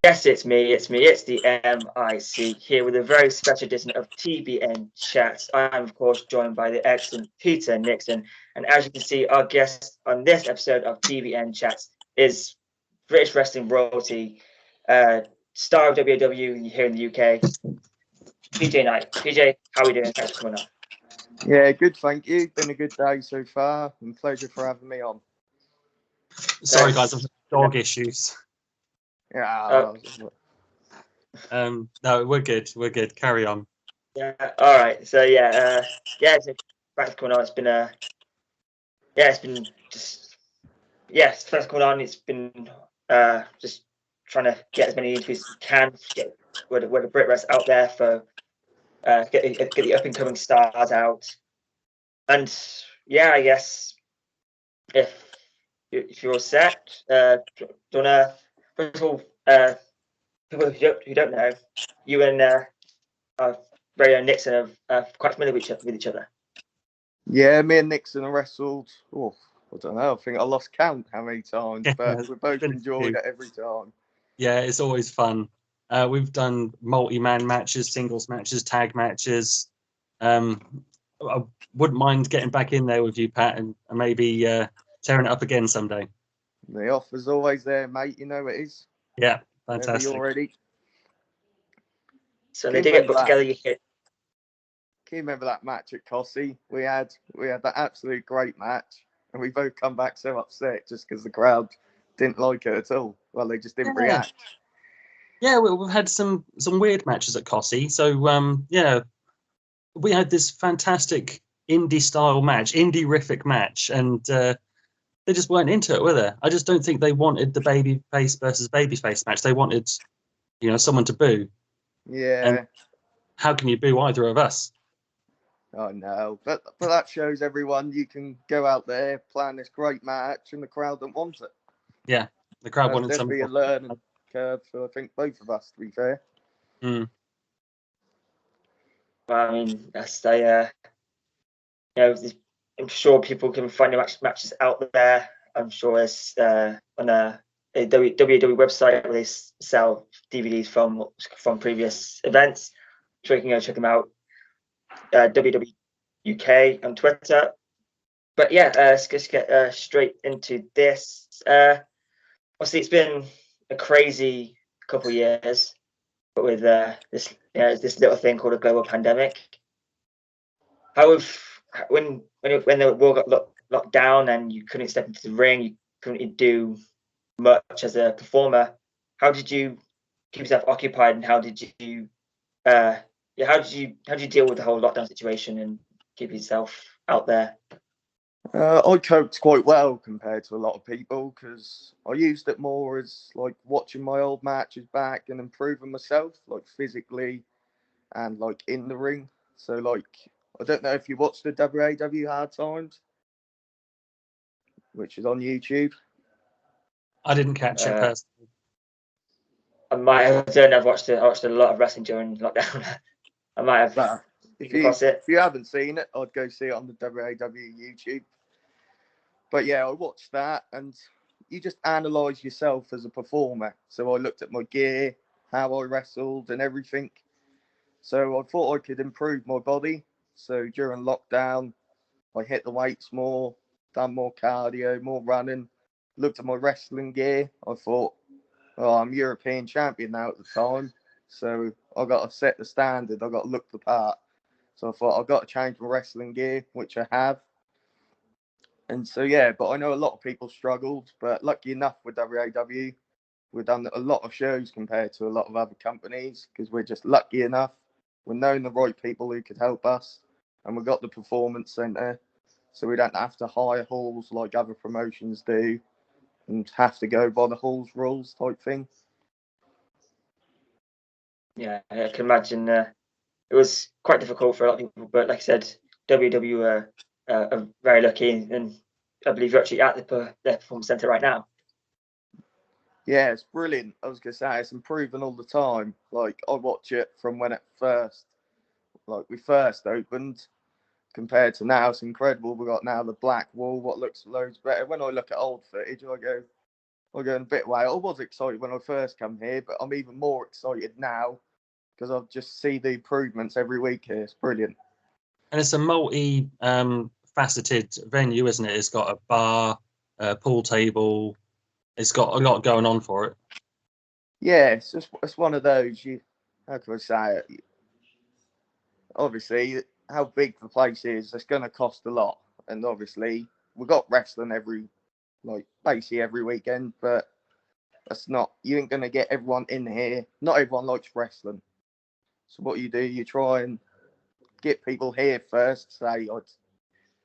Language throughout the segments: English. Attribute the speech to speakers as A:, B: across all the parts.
A: Yes, it's me. It's the MIC here with a very special edition of TBN Chat. I'm, of course, joined by the excellent Peter Nixon. And as you can see, our guest on this episode of TBN Chat is British wrestling royalty, star of WAW here in the UK, PJ Knight. PJ, how are we doing? Thanks for coming on.
B: Yeah, good, thank you. Been a good day so far, and pleasure for having me on.
C: Sorry, guys, I've dog issues.
B: Yeah.
C: No, we're good. We're good. Carry on.
A: Yeah. All right. So thanks for coming on. It's been thanks for coming on. It's been just trying to get as many interviews as we can, get where the Brit Rest out there for get the up and coming stars out. And yeah, I guess if you're all set, do you wanna first of all, people who don't know, you and Ray and Nixon are quite familiar with each other.
B: Yeah, me and Nixon wrestled. Oh, I don't know. I think I lost count how many times, but we both enjoyed it every time.
C: Yeah, it's always fun. We've done multi-man matches, singles matches, tag matches. I wouldn't mind getting back in there with you, Pat, and maybe tearing it up again someday.
B: The offer's always there, mate. You know it is.
C: Yeah, fantastic.
B: You're ready.
A: So they did get put together.
B: Can you remember that match at Cossey? We had that absolute great match, and we both come back so upset just because the crowd didn't like it at all. Well, they just didn't react.
C: Yeah, we've had some weird matches at Cossey. So we had this fantastic indie style match, indie-rific match, and they just weren't into it, were they? I just don't think they wanted the babyface versus babyface match. They wanted, someone to boo.
B: Yeah.
C: And how can you boo either of us?
B: Oh no, but that shows everyone you can go out there, plan this great match, and the crowd don't want it.
C: Yeah, the crowd wanted
B: something. Definitely a learning curve for I think both of us, to be fair.
C: Mm.
A: Well, I mean, I'm sure people can find the matches out there. I'm sure there's on a WWE website where they sell DVDs from previous events. So you can go check them out. WWE UK on Twitter. But yeah, let's just get straight into this. Obviously, it's been a crazy couple of years, but with this little thing called a global pandemic. When the world got locked down and you couldn't step into the ring, you couldn't do much as a performer. How did you keep yourself occupied, and how did you deal with the whole lockdown situation and keep yourself out there?
B: I coped quite well compared to a lot of people because I used it more as like watching my old matches back and improving myself, like physically and like in the ring. So like, I don't know if you watched the WAW Hard Times, which is on YouTube.
C: I didn't catch it personally.
A: I've watched a lot of wrestling during lockdown. I might have.
B: But if you haven't seen it, I'd go see it on the WAW YouTube. But yeah, I watched that, and you just analyse yourself as a performer. So I looked at my gear, how I wrestled, and everything. So I thought I could improve my body. So during lockdown, I hit the weights more, done more cardio, more running, looked at my wrestling gear. I thought, I'm European champion now at the time. So I got to set the standard. I got to look the part. So I thought I've got to change my wrestling gear, which I have. And so, yeah, but I know a lot of people struggled. But lucky enough with WAW, we've done a lot of shows compared to a lot of other companies because we're just lucky enough. We're knowing the right people who could help us. And we've got the performance centre. So we don't have to hire halls like other promotions do and have to go by the halls rules type thing.
A: Yeah, I can imagine it was quite difficult for a lot of people. But like I said, WW are very lucky, and I believe you're actually at the performance centre right now.
B: Yeah, it's brilliant. I was going to say, it's improving all the time. Like, I watch it from when it first like we first opened compared to now. It's incredible. We got now the black wall, what looks loads better. When I look at old footage, I go a bit way. I was excited when I first come here, but I'm even more excited now because I just see the improvements every week here. It's brilliant.
C: And it's a faceted venue, isn't it? It's got a bar, a pool table. It's got a lot going on for it.
B: Yeah, it's one of those. How can I say it? Obviously, how big the place is, it's going to cost a lot. And obviously, we've got wrestling basically every weekend, but that's not, you ain't going to get everyone in here. Not everyone likes wrestling. So what you do, you try and get people here first, say,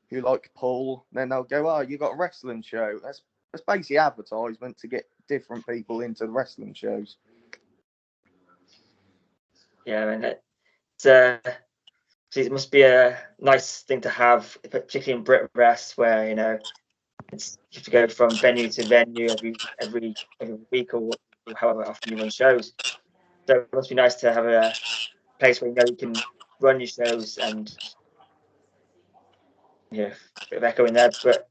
B: you like pool, then they'll go, oh, you got a wrestling show. That's basically advertisement to get different people into the wrestling shows.
A: Yeah, and it must be a nice thing to have, particularly in Brit Rest, where you have to go from venue to venue every week or however often you run shows. So it must be nice to have a place where you can run your shows and a bit of echo in there. But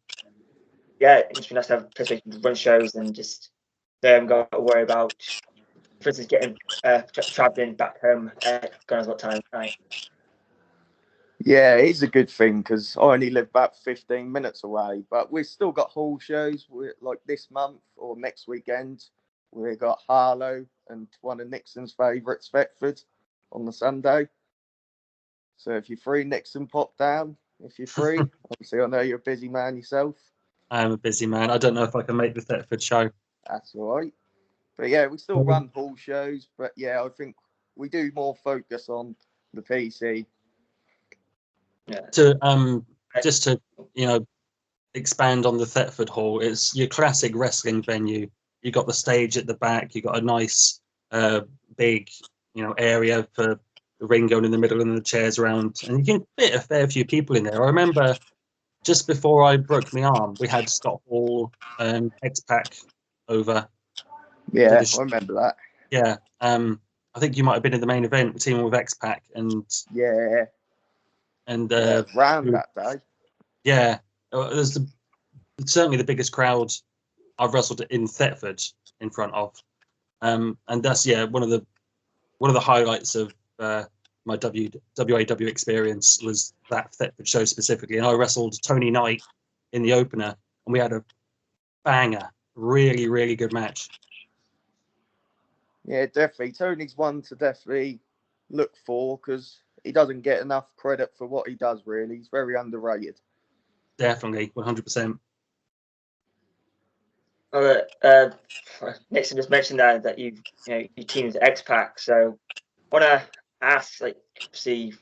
A: yeah, it must be nice to have a place where you can run shows and just they haven't got to worry about, for instance, getting traveling back home. God knows what time. Right.
B: Yeah, it's a good thing because I only live about 15 minutes away, but we've still got hall shows. Like this month or next weekend, we've got Harlow and one of Nixon's favourites, Thetford, on the Sunday. So if you're free, Nixon, pop down. If you're free, obviously I know you're a busy man yourself.
C: I am a busy man. I don't know if I can make the Thetford show.
B: That's all right. But yeah, we still run hall shows, but yeah, I think we do more focus on the PC.
A: Yeah.
C: Just to expand on the Thetford Hall, it's your classic wrestling venue. You got the stage at the back. You got a nice big area for the ring going in the middle and the chairs around, and you can fit a fair few people in there. I remember just before I broke my arm, we had Scott Hall, X-Pac over.
B: Yeah, I remember that.
C: Yeah, I think you might have been in the main event teaming with X-Pac and
B: round that day.
C: Yeah, there's certainly the biggest crowd I've wrestled in Thetford in front of, and that's one of the highlights of my WAW experience was that Thetford show specifically. And I wrestled Tony Knight in the opener, and we had a banger, really, really good match.
B: Yeah, definitely. Tony's one to definitely look for because he doesn't get enough credit for what he does, really. He's very underrated.
C: Definitely, 100%.
A: Nixon just mentioned that you teamed with X-Pac, so I want to ask, see,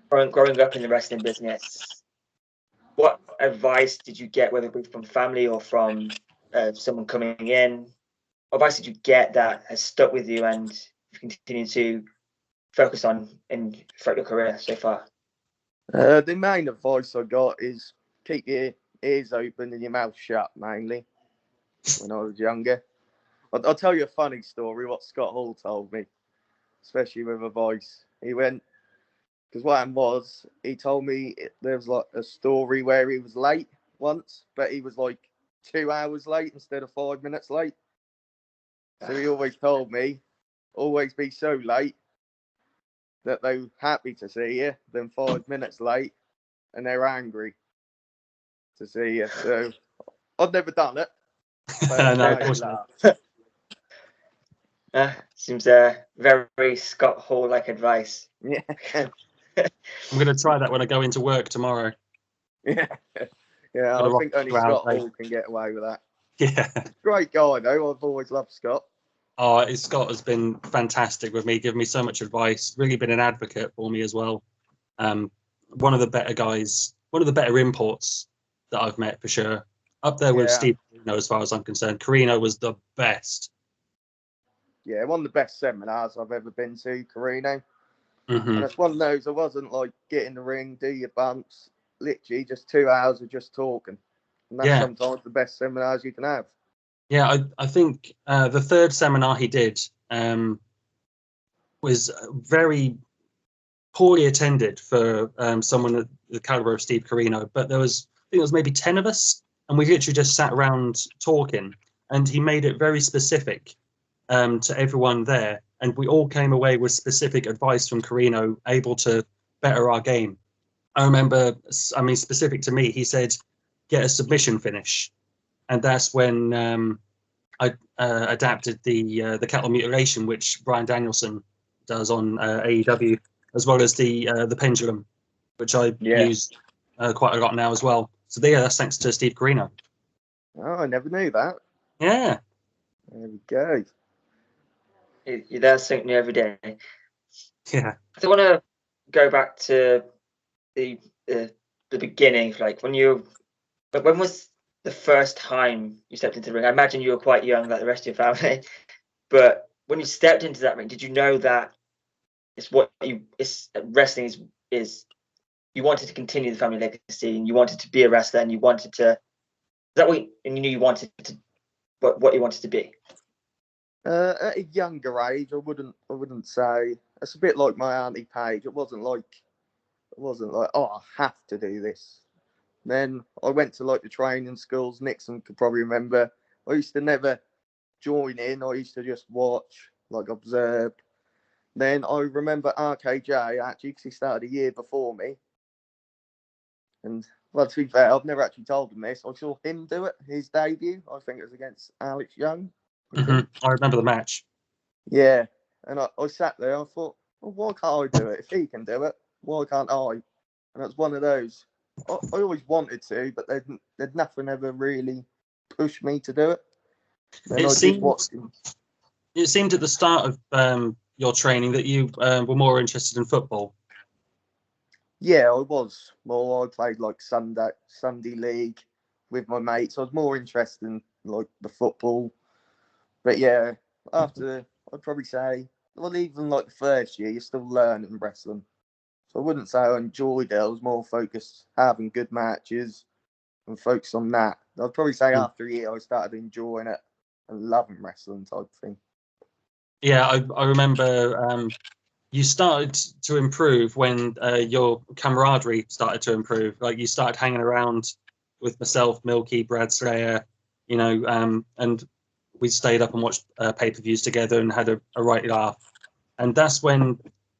A: growing up in the wrestling business, what advice did you get, whether it be from family or from someone coming in? What advice did you get that has stuck with you and you continue to focus on throughout your career so far?
B: The main advice I got is keep your ears open and your mouth shut, mainly, when I was younger. I'll tell you a funny story, what Scott Hall told me, especially with a voice. He went, because what happened was, he told me there was like a story where he was late once, but he was like 2 hours late instead of 5 minutes late. So he always told me, always be so late that they're happy to see you, then 5 minutes late, and they're angry to see you. So I've never done it.
C: No, of course not.
A: Seems very Scott Hall-like advice.
B: Yeah.
C: I'm going to try that when I go into work tomorrow.
B: Yeah, I think only Scott Hall can get away with that.
C: Yeah.
B: Great guy, though. I've always loved Scott.
C: Oh, Scott has been fantastic with me, giving me so much advice, really been an advocate for me as well. One of the better guys, one of the better imports that I've met for sure. Up there with Steve Carino, as far as I'm concerned. Carino was the best.
B: Yeah, one of the best seminars I've ever been to, Carino.
C: Mm-hmm.
B: And it's one of those, I wasn't like, get in the ring, do your bumps. Literally just 2 hours of just talking. And that's sometimes the best seminars you can have.
C: Yeah, I think the third seminar he did was very poorly attended for someone at the caliber of Steve Corino. But I think there was maybe 10 of us, and we literally just sat around talking. And he made it very specific to everyone there, and we all came away with specific advice from Corino, able to better our game. I remember, specific to me, he said, get a submission finish. And that's when I adapted the cattle mutilation, which Bryan Danielson does on AEW, as well as the pendulum, which I use quite a lot now as well. So that's thanks to Steve Corino.
B: Oh, I never knew that.
C: Yeah.
B: There we go.
A: You learn something new every day.
C: Yeah.
A: So I want to go back to the beginning, like when was the first time you stepped into the ring? I imagine you were quite young, like the rest of your family. But when you stepped into that ring, did you know that wrestling is you wanted to continue the family legacy, and you wanted to be a wrestler, and you wanted to? Is that what and you knew you wanted to? What you wanted to be?
B: At a younger age, I wouldn't say. It's a bit like my auntie Paige. It wasn't like, oh, I have to do this. Then I went to like the training schools. Nixon could probably remember. I used to never join in. I used to just watch, like observe. Then I remember RKJ actually, because he started a year before me. And well, to be fair, I've never actually told him this. I saw him do it, his debut. I think it was against Alex Young.
C: I remember the match.
B: Yeah, and I sat there. I thought, well, why can't I do it? If he can do it, why can't I? And it's one of those. I always wanted to, but there'd nothing ever really pushed me to do it. Then
C: It seemed at the start of your training that you were more interested in football.
B: Yeah, I was. Well, I played like Sunday league with my mates. I was more interested in like the football. But yeah, after I'd probably say, well, even like the first year, you're still learning wrestling. So I wouldn't say I enjoyed it. I was more focused having good matches and focus on that. I'd probably say after a year, I started enjoying it and loving wrestling type thing.
C: Yeah, I remember you started to improve when your camaraderie started to improve. Like you started hanging around with myself, Milky, Brad Slayer, and we stayed up and watched pay-per-views together and had a right laugh. And that's when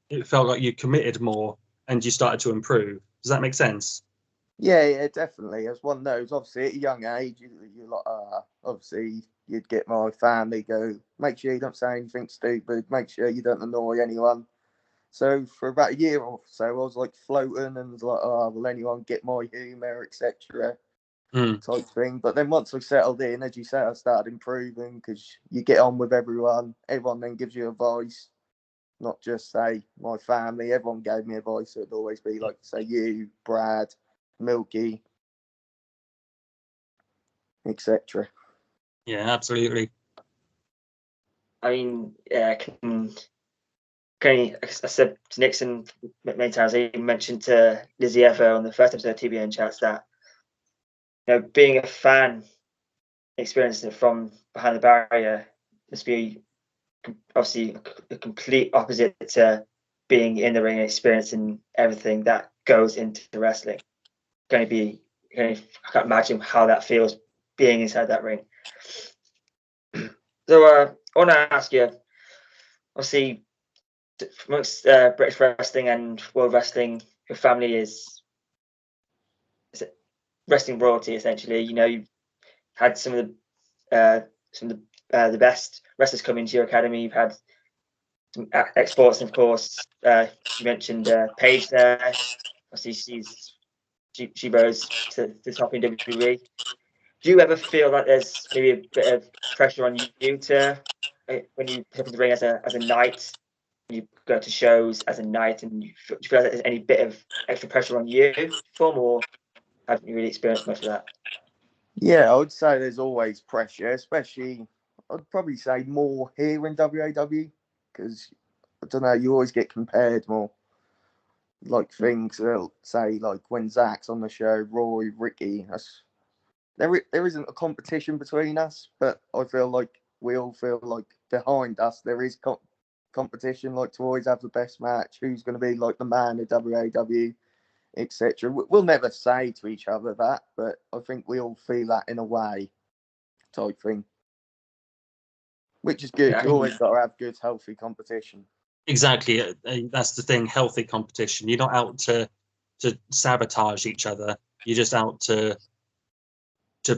C: it felt like you committed more and you started to improve. Does that make sense?
B: Yeah, definitely. As one knows, obviously at a young age, you're like, obviously you'd get my family go, make sure you don't say anything stupid, make sure you don't annoy anyone. So for about a year or so, I was like floating and was like, oh, will anyone get my humour, etc. Type thing. But then once I settled in, as you said, I started improving because you get on with everyone. Everyone then gives you advice, not just say my family. Everyone gave me advice. So it'd always be like, say, you, Brad, Milky, etc.
C: Yeah, absolutely.
A: I mean, I said to Nixon many times, I even mentioned to Lizzie Ever on the first episode of TBN Chats that, being a fan, experiencing it from behind the barrier must be obviously a complete opposite to being in the ring and experiencing everything that goes into wrestling. I can't imagine how that feels being inside that ring. So I want to ask you, obviously, amongst British wrestling and world wrestling, your family is wrestling royalty essentially. You've had some of the best wrestlers come into your academy. You've had some exports, and of course, you mentioned Paige there. Obviously, she rose to the top in WWE. Do you ever feel like there's maybe a bit of pressure on you to when you step into the ring as a knight, you go to shows as a knight, and do you feel like there's any bit of extra pressure on you, or haven't you really experienced much of that?
B: Yeah, I would say there's always pressure, especially I'd probably say more here in WAW because I don't know, you always get compared more. Like things they'll say, like when Zach's on the show, Roy, Ricky. There isn't a competition between us, but I feel like we all feel like behind us there is competition, like to always have the best match, who's going to be like the man of WAW, etc. We'll never say to each other that, but I think we all feel that in a way, type thing. Which is good.
A: Yeah,
B: You always got to have good, healthy competition.
C: Exactly. That's the thing. Healthy competition. You're not out to sabotage each other. You're just out to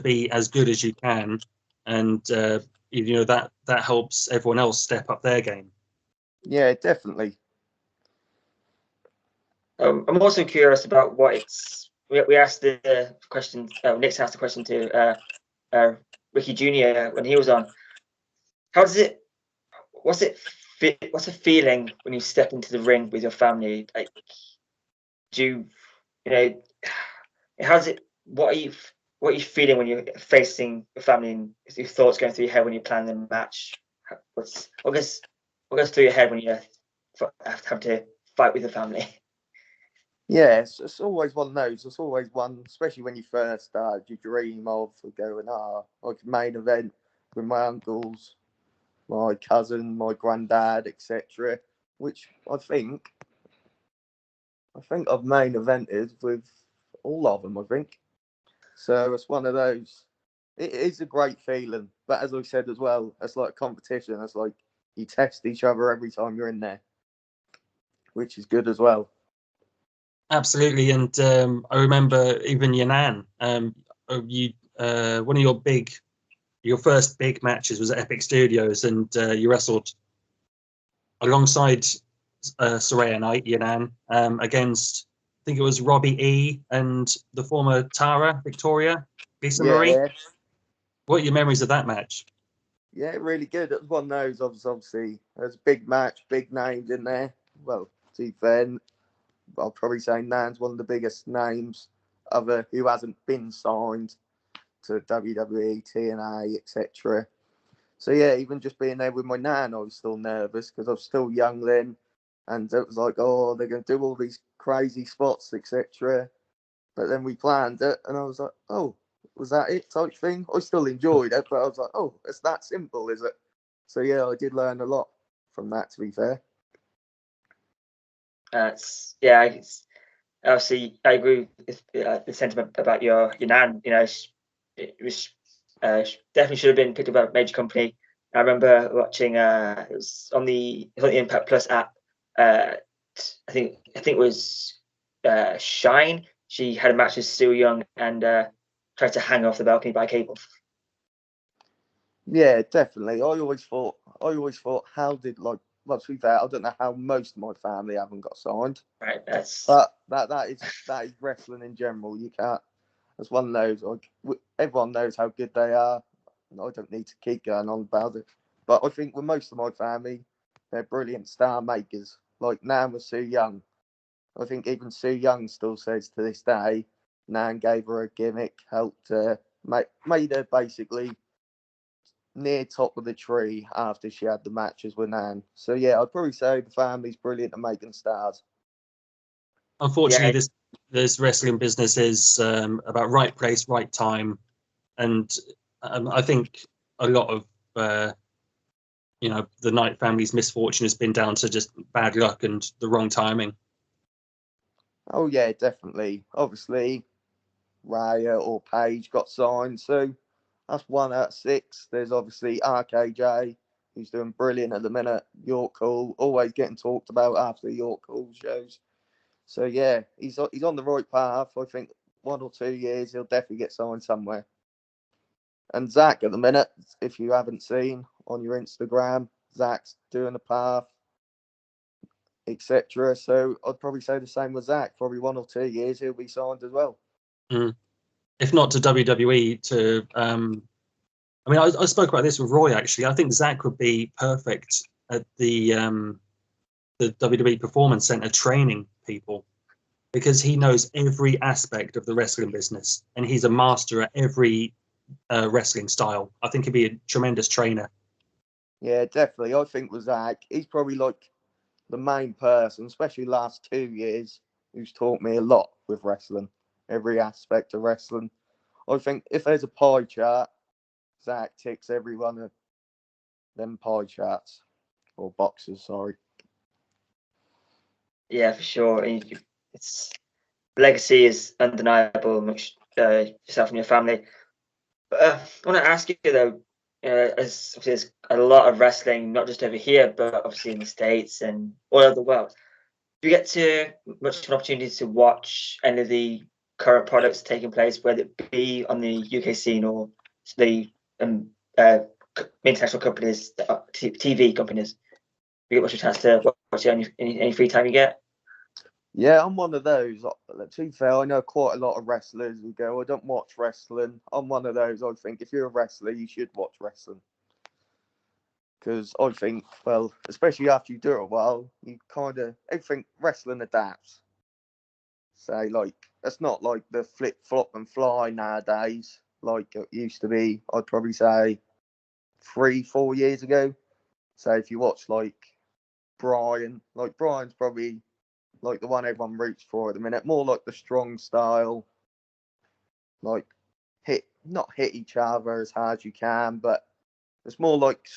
C: be as good as you can, and that helps everyone else step up their game.
B: Yeah, definitely.
A: I'm also curious about what it's. We asked the question. Nick's asked the question to Ricky Jr. when he was on. How does it? What's it? What's the feeling when you step into the ring with your family? Like, do how's it? What are you feeling when you're facing your family and your thoughts going through your head when you're planning the match? What goes through your head when you have to fight with the family?
B: Yeah, it's always one of those. It's always one, especially when you first start, you dream of going, like a main event with my uncles, my cousin, my granddad, etc. Which I think I've main evented with all of them, I think. So it's one of those. It is a great feeling. But as I said as well, it's like a competition. It's like you test each other every time you're in there, which is good as well.
C: Absolutely. And I remember even your nan, one of your first big matches was at Epic Studios, and you wrestled alongside Saraya Knight, your nan, against, I think it was Robbie E. and the former Tara, Victoria, Lisa Marie.
B: Yeah.
C: What are your memories of that match?
B: Yeah, really good. It was one of those, obviously. There's a big match, big names in there. Well, to be fair, I'll probably say Nan's one of the biggest names who hasn't been signed to WWE, TNA, etc. So yeah, even just being there with my nan, I was still nervous because I was still young then, and it was like, oh, they're going to do all these crazy spots, etc. But then we planned it, and I was like, oh, was that it? Type thing. I still enjoyed it, but I was like, oh, it's that simple, is it? So yeah, I did learn a lot from that. To be fair.
A: Obviously I agree with the sentiment about your nan. It was definitely should have been picked up by a major company. I remember watching. It was on the Impact Plus app. I think it was Shine. She had a match with Sue Young and tried to hang off the balcony by cable.
B: Yeah, definitely. I always thought, how did well, to be fair, I don't know how most of my family haven't got signed.
A: Right.
B: But that is wrestling in general. You can't. It's one of those. Like, everyone knows how good they are. And I don't need to keep going on about it. But I think with most of my family, they're brilliant star makers. Like Nan with Sue Young. I think even Sue Young still says to this day, Nan gave her a gimmick, helped her, made her basically near top of the tree after she had the matches with Nan. So yeah, I'd probably say the family's brilliant at making stars.
C: Unfortunately, this wrestling business is about right place, right time, and I think a lot of the Knight family's misfortune has been down to just bad luck and the wrong timing.
B: Oh yeah, definitely. Obviously, Raya or Paige got signed, so that's 1 out of 6. There's obviously RKJ, who's doing brilliant at the minute. York Hall, always getting talked about after the York Hall shows. So yeah, he's on the right path. I think 1 or 2 years he'll definitely get signed somewhere. And Zach at the minute, if you haven't seen on your Instagram, Zach's doing a path, etc. So I'd probably say the same with Zach. Probably 1 or 2 years he'll be signed as well.
C: If not to WWE, to I mean, I spoke about this with Roy actually. I think Zach would be perfect at the WWE Performance Center training people, because he knows every aspect of the wrestling business and he's a master at every wrestling style. I think he'd be a tremendous trainer.
B: Yeah, definitely. I think with Zach, he's probably like the main person, especially last 2 years, who's taught me a lot with wrestling, every aspect of wrestling. I think if there's a pie chart, Zach ticks every one of them pie charts. or boxers, sorry.
A: Yeah, for sure. It's legacy is undeniable amongst yourself and your family. But I want to ask you though, as obviously there's a lot of wrestling, not just over here, but obviously in the States and all over the world. Do you get to much of an opportunity to watch any of the current products taking place, whether it be on the UK scene or the international companies, TV companies? Do you get much of a chance to watch it any free time you get?
B: Yeah, I'm one of those. To be fair, I know quite a lot of wrestlers who go, I don't watch wrestling. I'm one of those. I think if you're a wrestler, you should watch wrestling. Because I think, well, especially after you do it a while, you kind of, everything wrestling adapts. Say, like, it's not like the flip, flop and fly nowadays, like it used to be, I'd probably say 3-4 years ago. So if you watch, like, Brian's probably like the one everyone roots for at the minute, more like the strong style, like not hit each other as hard as you can, but it's more like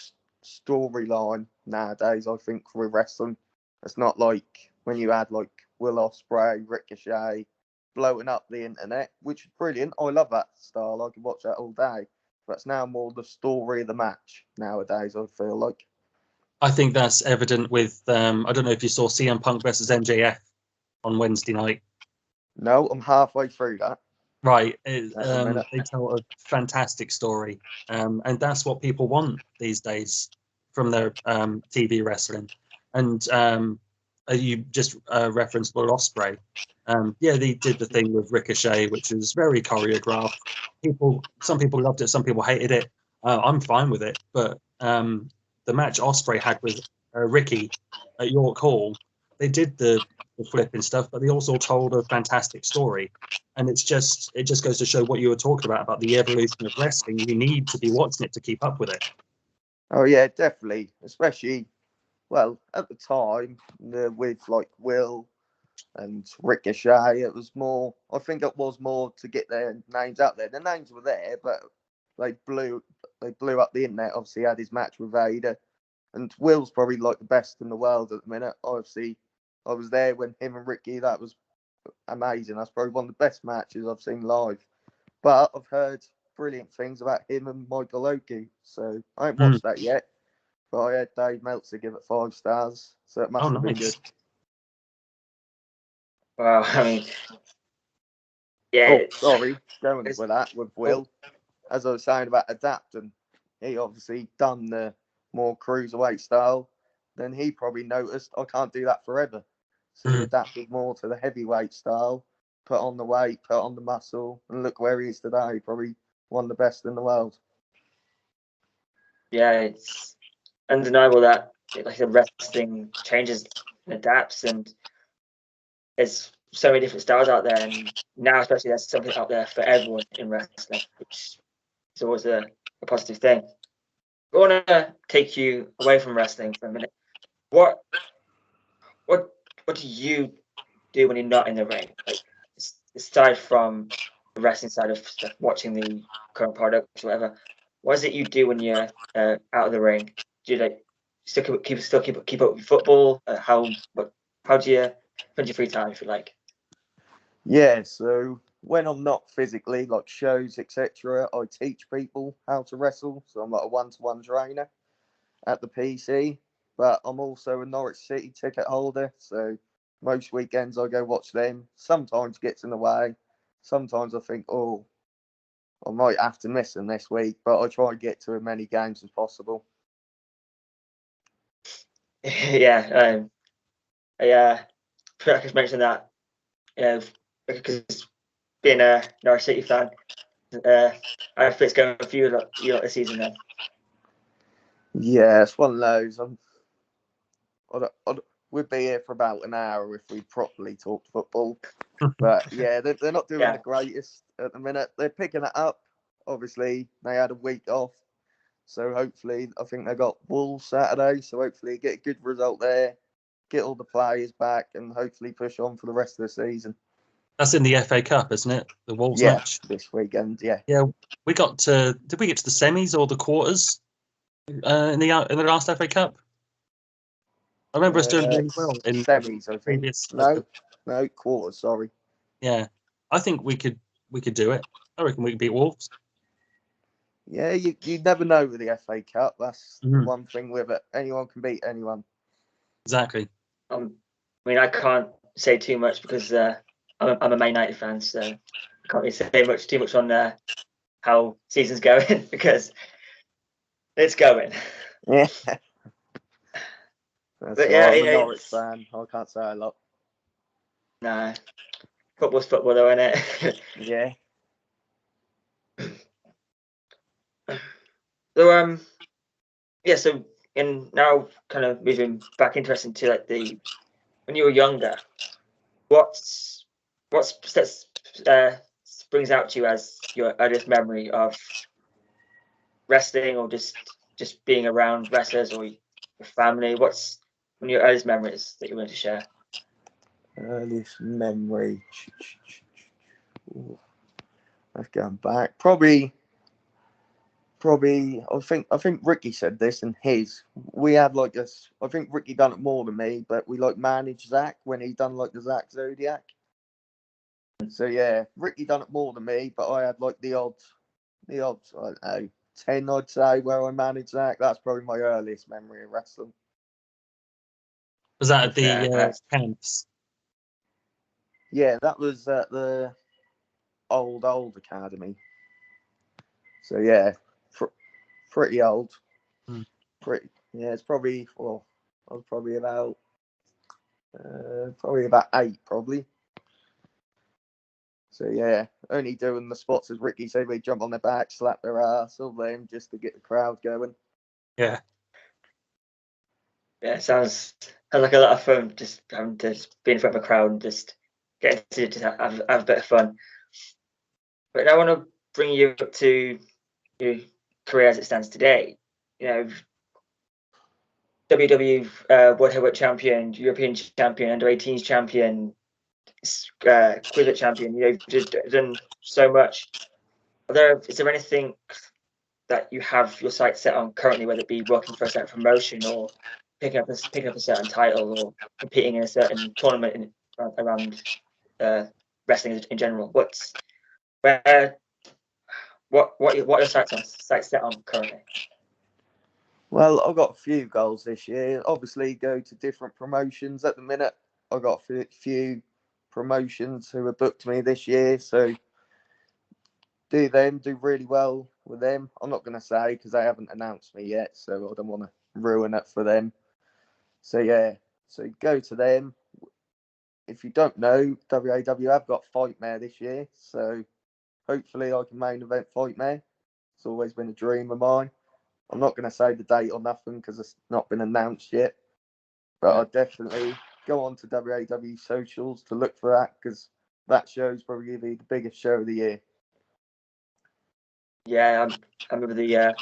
B: storyline nowadays, I think, with wrestling. It's not like when you had like Will Ospreay, Ricochet blowing up the internet, which is brilliant. I love that style. I could watch that all day. But it's now more the story of the match nowadays, I feel like.
C: I think that's evident with I don't know if you saw CM Punk versus MJF on Wednesday night.
B: No, I'm halfway through that.
C: Right.
B: At the minute.
C: They tell a fantastic story. And that's what people want these days from their TV wrestling. And you just referenced Will Ospreay. Yeah, they did the thing with Ricochet, which is very choreographed. Some people loved it, some people hated it. I'm fine with it. But the match Ospreay had with Ricky at York Hall, they did the flip and stuff, but they also told a fantastic story. And it just goes to show what you were talking about the evolution of wrestling. You need to be watching it to keep up with it.
B: Oh yeah, definitely. Especially, well, at the time with like Will and Ricochet, it was more. I think it was more to get their names out there. The names were there, but they blew up the internet. Obviously, had his match with Vader, and Will's probably like the best in the world at the minute. Obviously, I was there when him and Ricky. That was amazing. That's probably one of the best matches I've seen live. But I've heard brilliant things about him and Michael Oki, so I haven't watched that yet. But I had Dave Meltzer give it 5 stars, so it must have been good.
A: Well, I mean, yeah.
B: Oh, sorry, going with that with Will. As I was saying about adapting, he obviously done the more cruiserweight style. Then he probably noticed I can't do that forever, so he adapted more to the heavyweight style. Put on the weight, put on the muscle, and look where he is today. Probably one of the best in the world.
A: Yeah, it's undeniable that, like I said, wrestling changes and adapts, and there's so many different styles out there. And now, especially, there's something out there for everyone in wrestling, which is always a positive thing. I want to take you away from wrestling for a minute. What do you do when you're not in the ring? Like, aside from the wrestling side of stuff, watching the current products, whatever. What is it you do when you're out of the ring? Do you like still keep up with football? How do you spend your free time, if you like?
B: Yeah, so when I'm not physically, like shows, etc., I teach people how to wrestle. So I'm like a one-to-one trainer at the PC. But I'm also a Norwich City ticket holder, so most weekends I go watch them. Sometimes gets in the way. Sometimes I think, oh, I might have to miss them this week, but I try and get to as many games as possible.
A: Yeah, I just mentioned that, because being a Norwich City fan, I hope it's going for you lot this season then.
B: Yeah, it's one of those. We'd be here for about an hour if we properly talked football. But yeah, they're not doing the greatest at the minute. They're picking it up. Obviously, they had a week off. So hopefully, I think they got Wolves Saturday. So hopefully, get a good result there, get all the players back, and hopefully push on for the rest of the season.
C: That's in the FA Cup, isn't it? The Wolves match
B: this weekend. Yeah.
C: Yeah, we got to. Did we get to the semis or the quarters in the last FA Cup? I remember us doing really well in
B: semis, I think.
C: previous.
B: No, quarters. Sorry.
C: Yeah, I think we could do it. I reckon we could beat Wolves.
B: Yeah, you never know with the FA Cup. That's the
C: Mhm.
B: one thing with it. Anyone can beat anyone.
C: Exactly.
A: I mean, I can't say too much because I'm a Man United fan, so I can't really say too much on how season's going because it's going.
B: Yeah. But
A: yeah,
B: I'm a Norwich fan. I can't say a lot.
A: Nah, football's football, though, isn't it?
B: Yeah.
A: So yeah. So in now, kind of moving back interesting to like when you were younger, what springs out to you as your earliest memory of wrestling, or just being around wrestlers or your family? What's one of your earliest memories that you want to share?
B: Earliest memory. Ooh, let's go back. Probably. I think Ricky said this in his. We had like this. I think Ricky done it more than me, but we like managed Zach when he done like the Zach Zodiac. So yeah, Ricky done it more than me, but I had like the odds. I don't know, 10 I'd say where I managed Zach. That's probably my earliest memory of wrestling.
C: Was that at the
A: Yeah,
C: camps?
B: Yeah, that was at the old academy. So yeah, pretty old. Yeah, it's probably I was probably about 8 probably. So yeah, only doing the spots as Ricky said, we jump on their back, slap their ass, all them just to get the crowd going.
C: Yeah.
A: Yeah, sounds like a lot of fun. Just having to be in front of a crowd and just getting to just have a bit of fun. But I want to bring you up to your career as it stands today. You know, WWE World Heavyweight Champion, European Champion, Under 18s Champion, Quidditch Champion. You know, you've done so much. Is there anything that you have your sights set on currently, whether it be working for a certain promotion or picking up a certain title or competing in a certain tournament around wrestling in general? What are your sights set on currently?
B: Well, I've got a few goals this year. Obviously, go to different promotions at the minute. I've got a few promotions who have booked me this year, so do really well with them. I'm not going to say because they haven't announced me yet, so I don't want to ruin it for them. So yeah, so go to them. If you don't know, WAW have got Fightmare this year, so hopefully I can main event Fightmare. It's always been a dream of mine. I'm not going to say the date or nothing because it's not been announced yet, but I'll definitely go on to WAW socials to look for that because that show's probably going to be the biggest show of the year.
A: Yeah, I remember the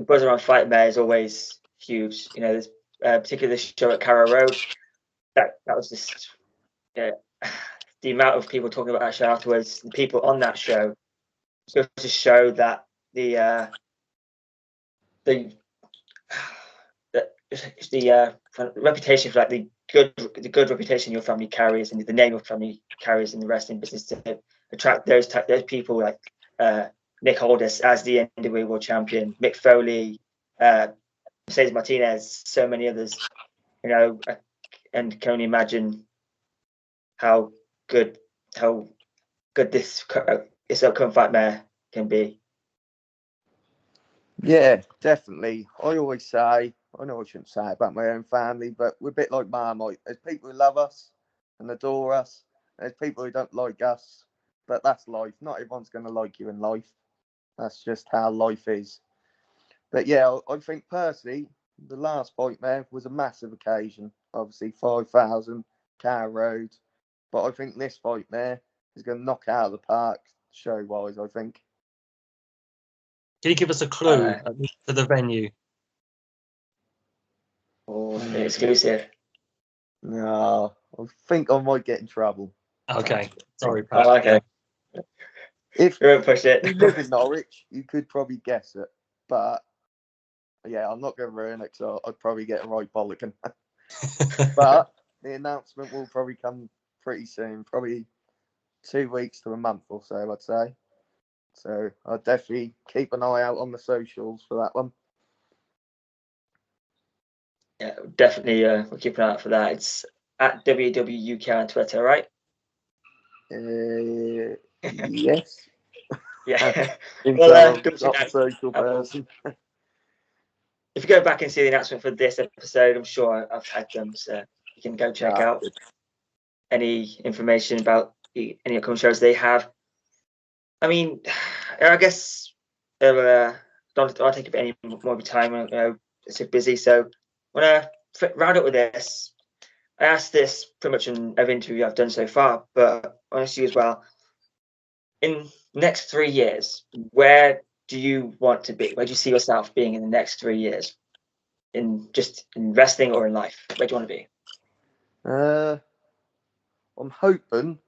A: buzz around Fightmare is always huge. You know, there's particularly this show at Carrow Road. That was just the amount of people talking about that show afterwards. The people on that show goes to show that the reputation for like the good reputation your family carries and the name your family carries in the wrestling business to attract those people like Nick Aldis as the NWA World Champion, Mick Foley, Mercedes Martinez, so many others. You know, and can only imagine how good this upcoming Fightmare can be.
B: Yeah, definitely. I always say, I know I shouldn't say it about my own family, but we're a bit like Marmite. There's people who love us and adore us. There's people who don't like us, but that's life. Not everyone's going to like you in life. That's just how life is. But yeah, I think personally, the last Fightmare was a massive occasion. Obviously, 5,000, Car Road. But I think this Fightmare is going to knock it out of the park, show-wise, I think.
C: Can you give us a clue to the venue?
A: Or exclusive.
B: No, I think I might get in trouble.
C: Okay, sorry, Pat.
A: Oh, okay.
B: If
A: You won't push it.
B: you live in Norwich, you could probably guess it. But yeah, I'm not going to ruin it because I'd probably get a right bollocking. But the announcement will probably come pretty soon, probably 2 weeks to a month or so, I'd say. So I'll definitely keep an eye out on the socials for that one.
A: Yeah, definitely. We'll keep an eye out for that. It's at WWUK on Twitter, right?
B: Yes.
A: Yeah.
B: Well,
A: Well,
B: not a social person.
A: if you go back and see the announcement for this episode, I'm sure I've had them, so you can go check out any information about any upcoming shows they have. I mean, I guess don't take up any more of your time. It's so busy, so when I round up with this, I asked this pretty much in every interview I've done so far, but I ask you as well. In the next 3 years, where do you want to be? Where do you see yourself being in the next 3 years? In wrestling or in life? Where do you want to be?
B: I'm hoping,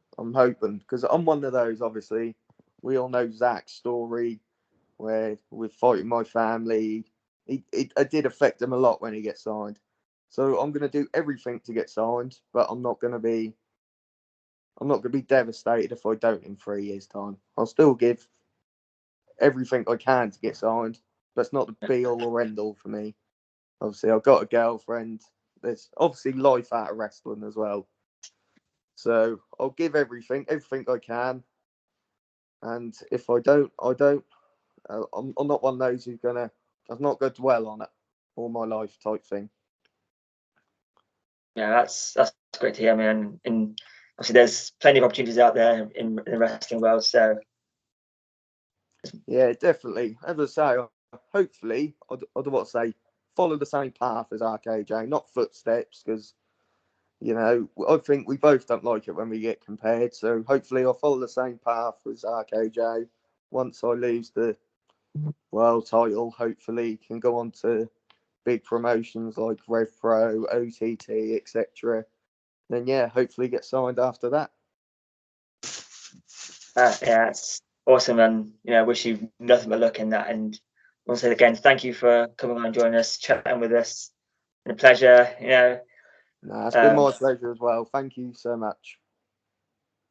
B: because I'm one of those, obviously. We all know Zach's story, where with fighting my family, it did affect him a lot when he gets signed. So I'm going to do everything to get signed, but I'm not going to be devastated if I don't in 3 years' time. I'll still give everything I can to get signed, but it's not the be all or end all for me. Obviously, I've got a girlfriend. There's obviously life out of wrestling as well. So I'll give everything I can. And if I don't, I don't. I'm not one of those who's gonna. I'm not going to dwell on it all my life type thing.
A: Yeah, that's great to hear, man. And obviously, there's plenty of opportunities out there in the wrestling world. So
B: yeah, definitely. As I say, hopefully, I'd want to say follow the same path as RKJ, not footsteps, because I think we both don't like it when we get compared. So hopefully, I'll follow the same path as RKJ. Once I lose the world title, hopefully, can go on to big promotions like Rev Pro, OTT, etc. Then yeah, hopefully get signed after that.
A: yeah, it's awesome, and I wish you nothing but luck in that. And once again, thank you for coming on and joining us, chatting with us. It's been a pleasure.
B: It's been my pleasure as well. Thank you so much.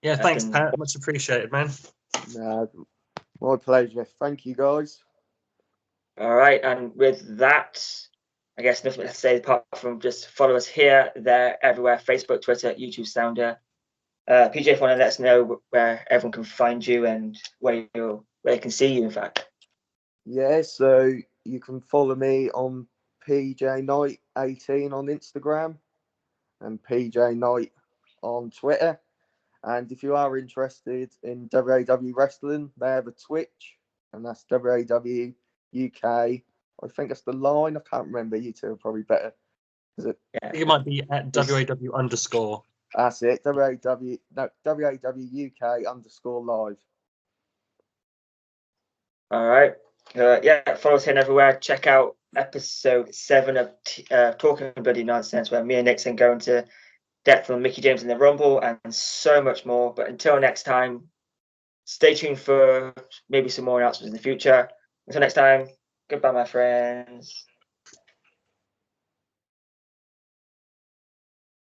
C: Yeah, thanks, Pat. Much appreciated, man.
B: My pleasure. Thank you, guys.
A: All right, and with that, I guess nothing to say apart from just follow us here, there, everywhere: Facebook, Twitter, YouTube, Sounder. PJ, if you want to let us know where everyone can find you and where they can see you, in fact.
B: Yeah, so you can follow me on PJ Knight 18 on Instagram and PJ Knight on Twitter. And if you are interested in WAW wrestling, they have a Twitch, and that's WAW UK. I think it's the line. I can't remember. You two are probably better. Is it?
C: I think it might be at WAW_.
B: That's it. WAW UK _live.
A: All right. Follow us here and everywhere. Check out episode 7 of Talking Bloody Nonsense, where me and Nixon go into depth on Mickey James in the Rumble and so much more. But until next time, stay tuned for maybe some more announcements in the future. Until next time, goodbye, my friends.